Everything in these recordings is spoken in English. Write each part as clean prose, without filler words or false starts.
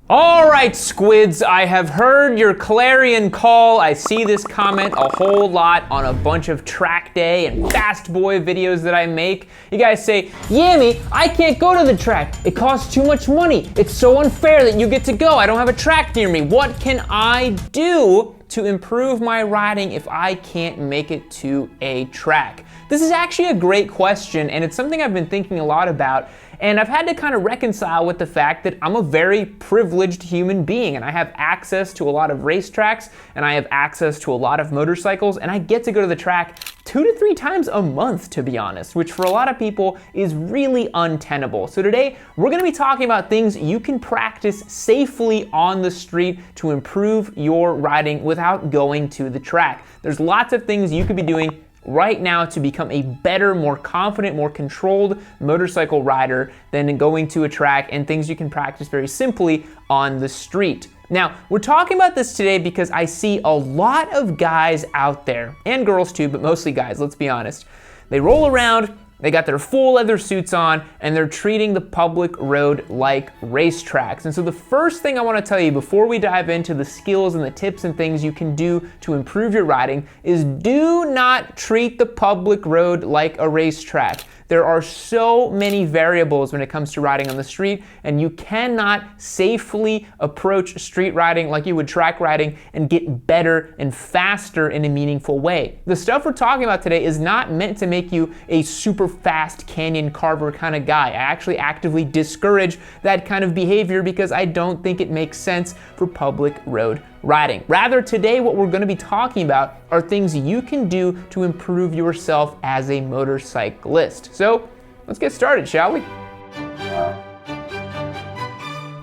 All right, squids, I have heard your clarion call. I see this comment a whole lot on a bunch of track day and fast boy videos that I make. You guys say, Yammie, I can't go to the track. It costs too much money. It's so unfair that you get to go. I don't have a track near me. What can I do to improve my riding if I can't make it to a track? This is actually a great question, and it's something I've been thinking a lot about. And I've had to kind of reconcile with the fact that I'm a very privileged human being and I have access to a lot of racetracks and I have access to a lot of motorcycles, and I get to go to the track 2 to 3 times a month, to be honest, which for a lot of people is really untenable. So today we're gonna be talking about things you can practice safely on the street to improve your riding without going to the track. There's lots of things you could be doing right now to become a better, more confident, more controlled motorcycle rider than going to a track, and things you can practice very simply on the street. Now, we're talking about this today because I see a lot of guys out there, and girls too, but mostly guys, let's be honest. They roll around, they got their full leather suits on, and they're treating the public road like racetracks. And so the first thing I want to tell you before we dive into the skills and the tips and things you can do to improve your riding is do not treat the public road like a racetrack. There are so many variables when it comes to riding on the street, and you cannot safely approach street riding like you would track riding and get better and faster in a meaningful way. The stuff we're talking about today is not meant to make you a super fast canyon carver kind of guy. I actually actively discourage that kind of behavior because I don't think it makes sense for public road riding. Rather, today what we're going to be talking about are things you can do to improve yourself as a motorcyclist. So let's get started, shall we?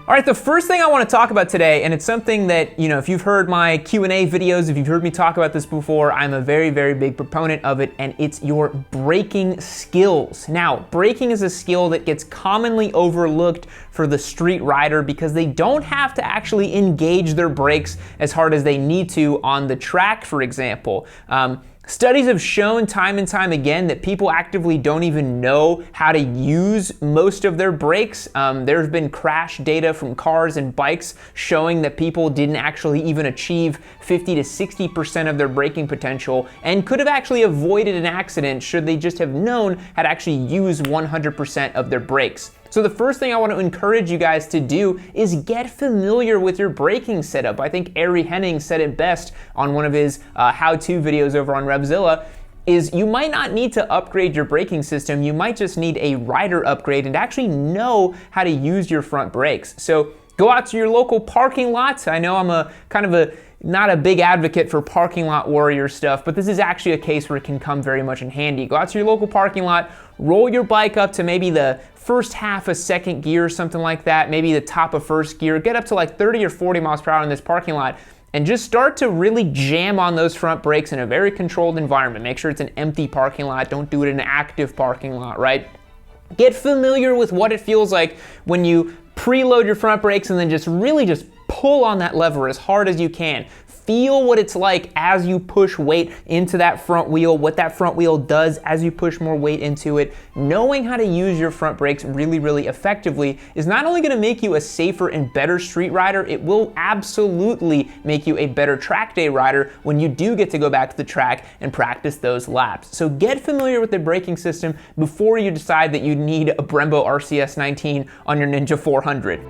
All right, the first thing I want to talk about today, and it's something that, you know, if you've heard my Q&A videos, if you've heard me talk about this before, I'm a very, very big proponent of it, and it's your braking skills. Now, braking is a skill that gets commonly overlooked for the street rider because they don't have to actually engage their brakes as hard as they need to on the track, for example. Studies have shown time and time again that people actively don't even know how to use most of their brakes. There's been crash data from cars and bikes showing that people didn't actually even achieve 50 to 60% of their braking potential and could have actually avoided an accident should they just have known how to actually use 100% of their brakes. So the first thing I want to encourage you guys to do is get familiar with your braking setup. I think Ari Henning said it best on one of his how-to videos over on Revzilla, is you might not need to upgrade your braking system, you might just need a rider upgrade and actually know how to use your front brakes. So go out to your local parking lot. I know I'm not a big advocate for parking lot warrior stuff, but this is actually a case where it can come very much in handy. Go out to your local parking lot, roll your bike up to maybe the first half of second gear or something like that, maybe the top of first gear, get up to like 30 or 40 miles per hour in this parking lot, and just start to really jam on those front brakes in a very controlled environment. Make sure it's an empty parking lot, don't do it in an active parking lot, right? Get familiar with what it feels like when you preload your front brakes and then just really just pull on that lever as hard as you can. Feel what it's like as you push weight into that front wheel, what that front wheel does as you push more weight into it. Knowing how to use your front brakes really, really effectively is not only gonna make you a safer and better street rider, it will absolutely make you a better track day rider when you do get to go back to the track and practice those laps. So get familiar with the braking system before you decide that you need a Brembo RCS 19 on your Ninja 400.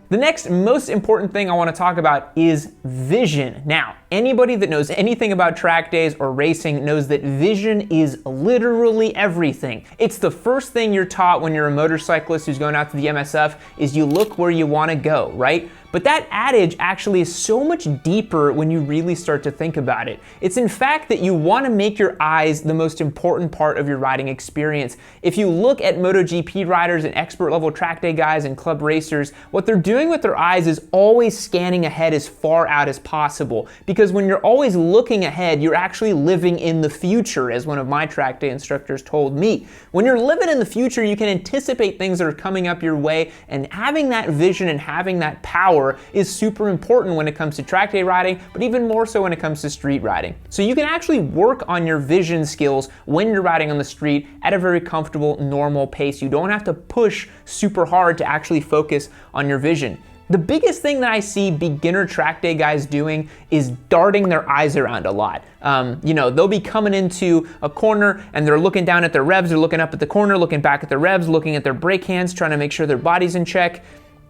The next most important thing I want to talk about is vision. Now, anybody that knows anything about track days or racing knows that vision is literally everything. It's the first thing you're taught when you're a motorcyclist who's going out to the MSF is you look where you want to go, right? But that adage actually is so much deeper when you really start to think about it. It's in fact that you want to make your eyes the most important part of your riding experience. If you look at MotoGP riders and expert level track day guys and club racers, what they're doing with their eyes is always scanning ahead as far out as possible. Because when you're always looking ahead, you're actually living in the future, as one of my track day instructors told me. When you're living in the future, you can anticipate things that are coming up your way, and having that vision and having that power core is super important when it comes to track day riding, but even more so when it comes to street riding. So you can actually work on your vision skills when you're riding on the street at a very comfortable, normal pace. You don't have to push super hard to actually focus on your vision. The biggest thing that I see beginner track day guys doing is darting their eyes around a lot. They'll be coming into a corner and they're looking down at their revs, they're looking up at the corner, looking back at their revs, looking at their brake hands, trying to make sure their body's in check.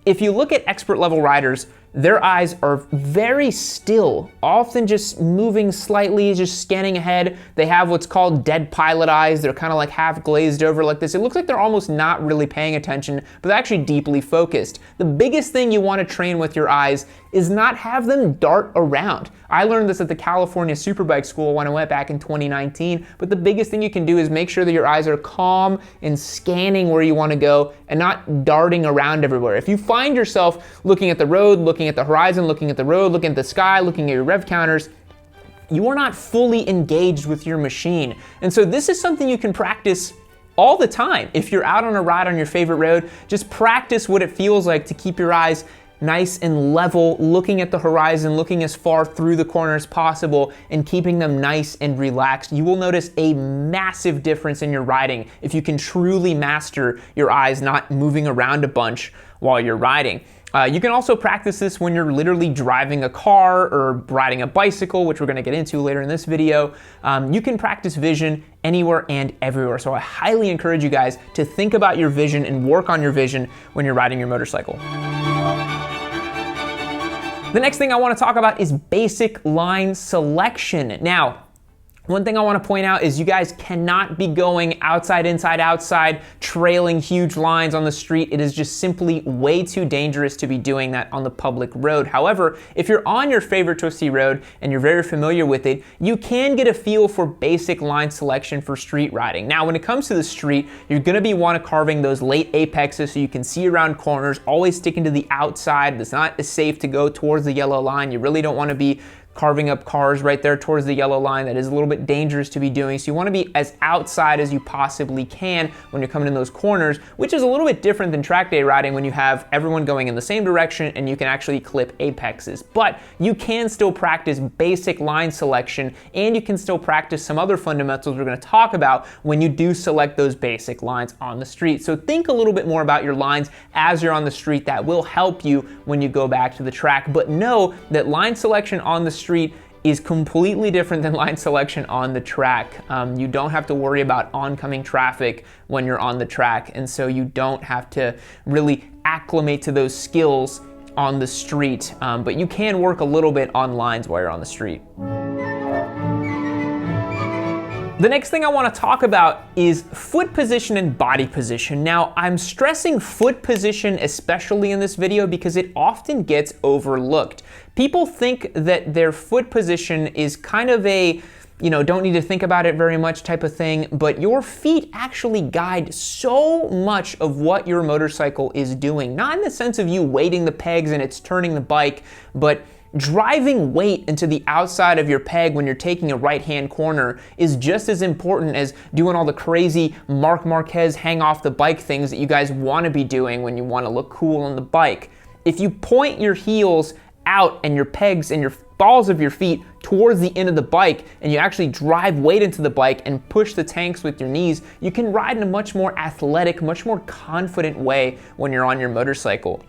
If you look at expert level riders, their eyes are very still, often just moving slightly, just scanning ahead. They have what's called dead pilot eyes. They're kind of like half glazed over like this. It looks like they're almost not really paying attention, but they're actually deeply focused. The biggest thing you want to train with your eyes is not have them dart around. I learned this at the California Superbike School when I went back in 2019, but the biggest thing you can do is make sure that your eyes are calm and scanning where you want to go and not darting around everywhere. If you find yourself looking at the road, looking at the horizon, looking at the road, looking at the sky, looking at your rev counters, you are not fully engaged with your machine. And so this is something you can practice all the time. If you're out on a ride on your favorite road, just practice what it feels like to keep your eyes nice and level, looking at the horizon, looking as far through the corner as possible, and keeping them nice and relaxed. You will notice a massive difference in your riding if you can truly master your eyes not moving around a bunch while you're riding. You can also practice this when you're literally driving a car or riding a bicycle, which we're gonna get into later in this video. You can practice vision anywhere and everywhere. So I highly encourage you guys to think about your vision and work on your vision when you're riding your motorcycle. The next thing I want to talk about is basic line selection. Now, one thing I want to point out is you guys cannot be going outside, inside, outside, trailing huge lines on the street. It is just simply way too dangerous to be doing that on the public road. However, if you're on your favorite twisty road and you're very familiar with it, you can get a feel for basic line selection for street riding. Now, when it comes to the street, you're going to be carving those late apexes so you can see around corners, always sticking to the outside. It's not as safe to go towards the yellow line. You really don't want to be carving up cars right there towards the yellow line. That is a little bit dangerous to be doing. So you want to be as outside as you possibly can when you're coming in those corners, which is a little bit different than track day riding when you have everyone going in the same direction and you can actually clip apexes. But you can still practice basic line selection and you can still practice some other fundamentals we're going to talk about when you do select those basic lines on the street. So think a little bit more about your lines as you're on the street. That will help you when you go back to the track. But know that line selection on the street is completely different than line selection on the track. You don't have to worry about oncoming traffic when you're on the track, and so you don't have to really acclimate to those skills on the street, but you can work a little bit on lines while you're on the street. The next thing I want to talk about is foot position and body position. Now, I'm stressing foot position especially in this video because it often gets overlooked. People think that their foot position is kind of a, don't need to think about it very much type of thing, but your feet actually guide so much of what your motorcycle is doing. Not in the sense of you weighting the pegs and it's turning the bike, but driving weight into the outside of your peg when you're taking a right-hand corner is just as important as doing all the crazy Marc Marquez hang off the bike things that you guys want to be doing when you want to look cool on the bike. If you point your heels out and your pegs and your balls of your feet towards the end of the bike and you actually drive weight into the bike and push the tanks with your knees, you can ride in a much more athletic, much more confident way when you're on your motorcycle.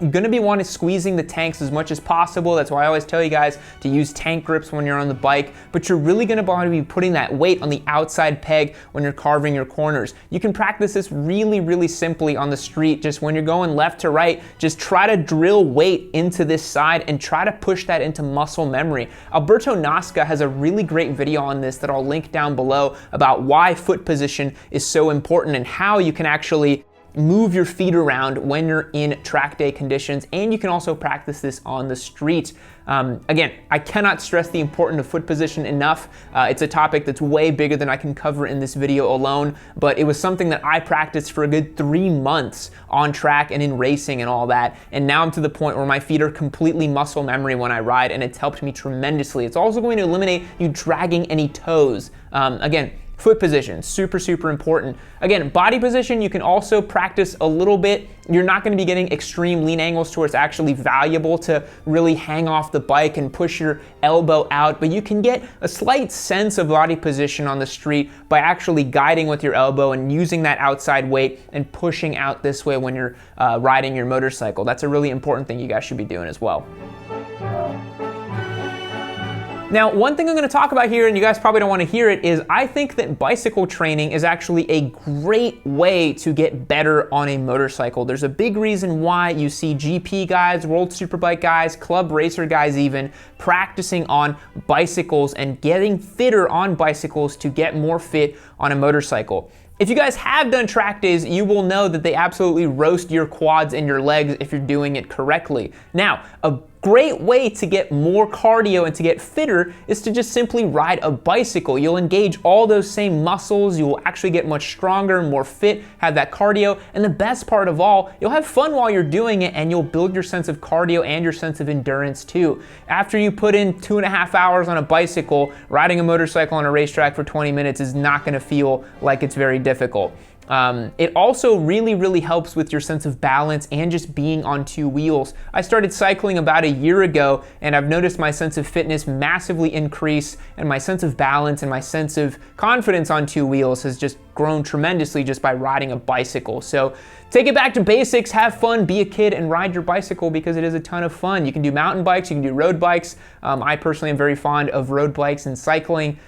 You're gonna be squeezing the tanks as much as possible. That's why I always tell you guys to use tank grips when you're on the bike, but you're really gonna want to be putting that weight on the outside peg when you're carving your corners. You can practice this really, really simply on the street. Just when you're going left to right, just try to drill weight into this side and try to push that into muscle memory. Alberto Nasca has a really great video on this that I'll link down below about why foot position is so important and how you can actually move your feet around when you're in track day conditions, and you can also practice this on the street. Again, I cannot stress the importance of foot position enough. It's a topic that's way bigger than I can cover in this video alone, but it was something that I practiced for a good 3 months on track and in racing and all that, and now I'm to the point where my feet are completely muscle memory when I ride, and it's helped me tremendously. It's also going to eliminate you dragging any toes. Again, Foot position, super, super important. Again, body position, you can also practice a little bit. You're not gonna be getting extreme lean angles to where it's actually valuable to really hang off the bike and push your elbow out, but you can get a slight sense of body position on the street by actually guiding with your elbow and using that outside weight and pushing out this way when you're riding your motorcycle. That's a really important thing you guys should be doing as well. Now, one thing I'm gonna talk about here, and you guys probably don't wanna hear it, is I think that bicycle training is actually a great way to get better on a motorcycle. There's a big reason why you see GP guys, World Superbike guys, club racer guys even, practicing on bicycles and getting fitter on bicycles to get more fit on a motorcycle. If you guys have done track days, you will know that they absolutely roast your quads and your legs if you're doing it correctly. Now, a great way to get more cardio and to get fitter is to just simply ride a bicycle. You'll engage all those same muscles, you will actually get much stronger, more fit, have that cardio, and the best part of all, you'll have fun while you're doing it and you'll build your sense of cardio and your sense of endurance too. After you put in 2.5 hours on a bicycle, riding a motorcycle on a racetrack for 20 minutes is not gonna feel like it's very difficult. It also really helps with your sense of balance and just being on two wheels. I started cycling about a year ago and I've noticed my sense of fitness massively increase and my sense of balance and my sense of confidence on two wheels has just grown tremendously just by riding a bicycle. So take it back to basics, have fun, be a kid and ride your bicycle because it is a ton of fun. You can do mountain bikes, you can do road bikes. I personally am very fond of road bikes and cycling.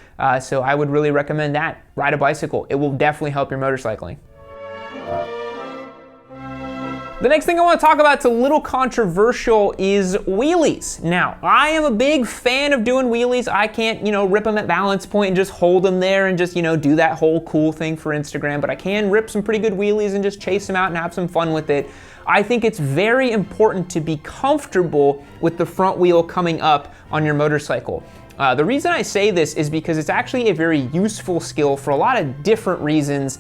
So I would really recommend that. Ride a bicycle. It will definitely help your motorcycling. The next thing I want to talk about, it's a little controversial, is wheelies. Now, I am a big fan of doing wheelies. I can't, rip them at balance point and just hold them there and just, do that whole cool thing for Instagram, but I can rip some pretty good wheelies and just chase them out and have some fun with it. I think it's very important to be comfortable with the front wheel coming up on your motorcycle. The reason I say this is because it's actually a very useful skill for a lot of different reasons,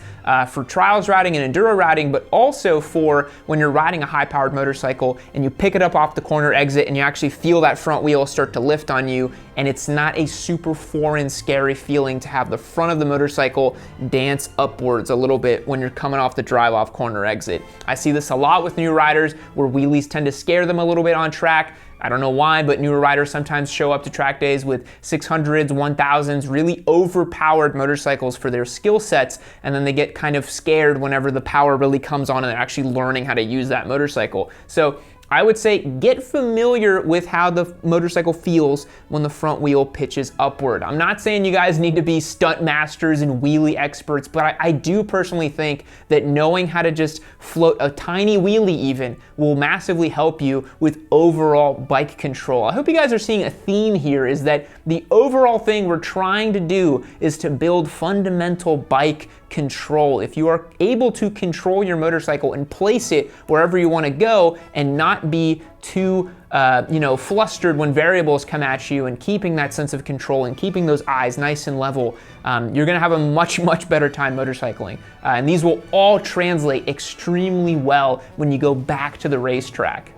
for trials riding and enduro riding, but also for when you're riding a high-powered motorcycle and you pick it up off the corner exit and you actually feel that front wheel start to lift on you, and it's not a super foreign, scary feeling to have the front of the motorcycle dance upwards a little bit when you're coming off the drive-off corner exit. I see this a lot with new riders where wheelies tend to scare them a little bit on track. I don't know why, but newer riders sometimes show up to track days with 600s, 1000s, really overpowered motorcycles for their skill sets, and then they get kind of scared whenever the power really comes on and they're actually learning how to use that motorcycle. So I would say get familiar with how the motorcycle feels when the front wheel pitches upward. I'm not saying you guys need to be stunt masters and wheelie experts, but I do personally think that knowing how to just float a tiny wheelie even will massively help you with overall bike control. I hope you guys are seeing a theme here, is that the overall thing we're trying to do is to build fundamental bike control. If you are able to control your motorcycle and place it wherever you want to go and not be too flustered when variables come at you, and keeping that sense of control and keeping those eyes nice and level, you're gonna have a much better time motorcycling. And these will all translate extremely well when you go back to the racetrack.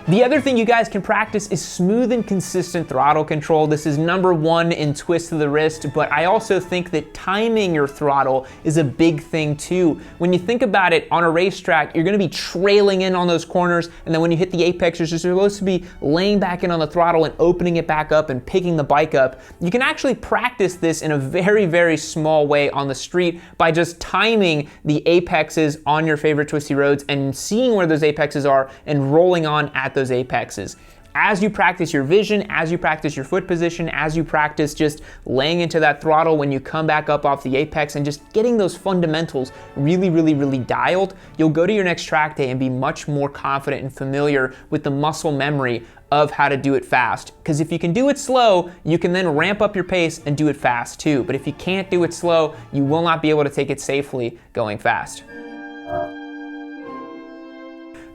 The other thing you guys can practice is smooth and consistent throttle control. This is number one in twist of the wrist, but I also think that timing your throttle is a big thing too. When you think about it, on a racetrack, you're gonna be trailing in on those corners, and then when you hit the apex, you're supposed to be laying back in on the throttle and opening it back up and picking the bike up. You can actually practice this in a very small way on the street by just timing the apexes on your favorite twisty roads and seeing where those apexes are and rolling on at those apexes. As you practice your vision, as you practice your foot position, as you practice just laying into that throttle when you come back up off the apex and just getting those fundamentals really dialed, you'll go to your next track day and be much more confident and familiar with the muscle memory of how to do it fast. Because if you can do it slow, you can then ramp up your pace and do it fast too. But if you can't do it slow, you will not be able to take it safely going fast.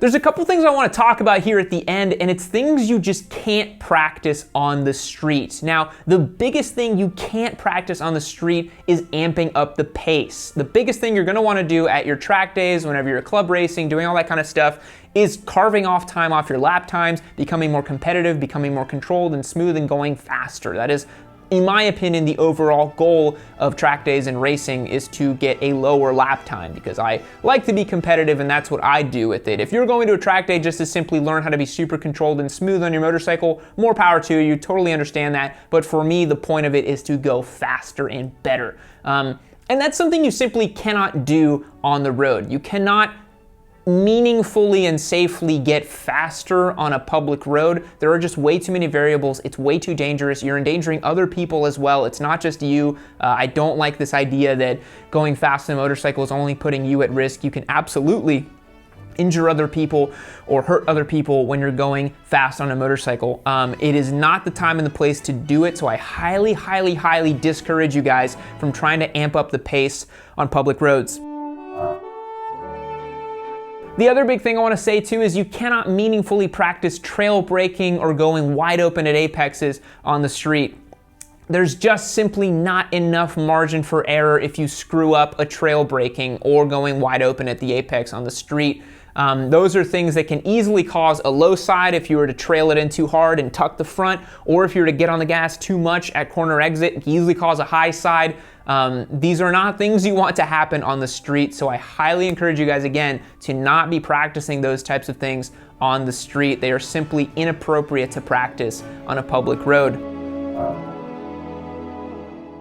There's a couple things I want to talk about here at the end, and it's things you just can't practice on the street. Now, the biggest thing you can't practice on the street is amping up the pace. The biggest thing you're going to want to do at your track days, whenever you're club racing, doing all that kind of stuff, is carving off time off your lap times, becoming more competitive, becoming more controlled and smooth, and going faster. That is in my opinion, the overall goal of track days and racing is to get a lower lap time, because I like to be competitive and that's what I do with it. If you're going to a track day just to simply learn how to be super controlled and smooth on your motorcycle, more power to you, totally understand that. But for me, the point of it is to go faster and better. And that's something you simply cannot do on the road. You cannot meaningfully and safely get faster on a public road. There are just way too many variables. It's way too dangerous. You're endangering other people as well. It's not just you. I don't like this idea that going fast on a motorcycle is only putting you at risk. You can absolutely injure other people or hurt other people when you're going fast on a motorcycle. It is not the time and the place to do it, so I highly, highly, highly discourage you guys from trying to amp up the pace on public roads. The other big thing I want to say too is you cannot meaningfully practice trail braking or going wide open at apexes on the street. There's just simply not enough margin for error if you screw up a trail braking or going wide open at the apex on the street. Those are things that can easily cause a low side if you were to trail it in too hard and tuck the front, or if you were to get on the gas too much at corner exit, it can easily cause a high side. These are not things you want to happen on the street, so I highly encourage you guys, again, to not be practicing those types of things on the street. They are simply inappropriate to practice on a public road.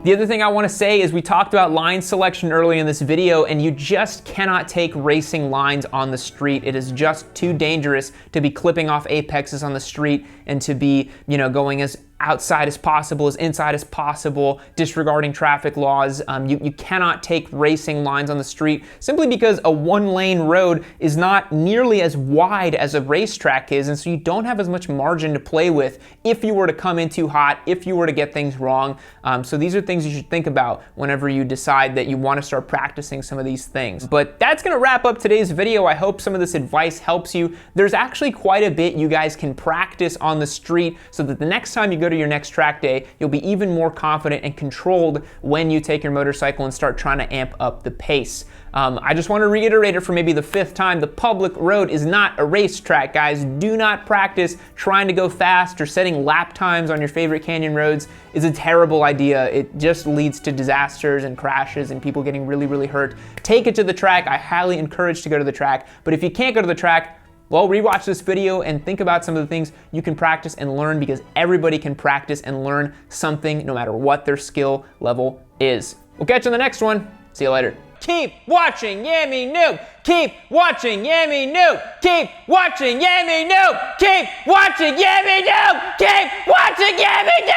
The other thing I want to say is we talked about line selection earlier in this video, and you just cannot take racing lines on the street. It is just too dangerous to be clipping off apexes on the street and to be, going as outside as possible, as inside as possible, disregarding traffic laws. You cannot take racing lines on the street simply because a one-lane road is not nearly as wide as a racetrack is, and so you don't have as much margin to play with if you were to come in too hot, if you were to get things wrong. So these are things you should think about whenever you decide that you want to start practicing some of these things. But that's going to wrap up today's video. I hope some of this advice helps you. There's actually quite a bit you guys can practice on the street so that the next time you go to your next track day, you'll be even more confident and controlled when you take your motorcycle and start trying to amp up the pace. I just want to reiterate it for maybe the 5th time. The public road is not a racetrack, guys. Do not practice trying to go fast or setting lap times on your favorite canyon roads. Is a terrible idea. It just leads to disasters and crashes and people getting really, really hurt. Take it to the track. I highly encourage to go to the track. But if you can't go to the track, well, rewatch this video and think about some of the things you can practice and learn, because everybody can practice and learn something no matter what their skill level is. We'll catch you in the next one. See you later. Keep watching Yammie Noob. Keep watching Yammie Noob. Keep watching Yammie Noob. Keep watching Yammie Noob. Keep watching Yammie Noob.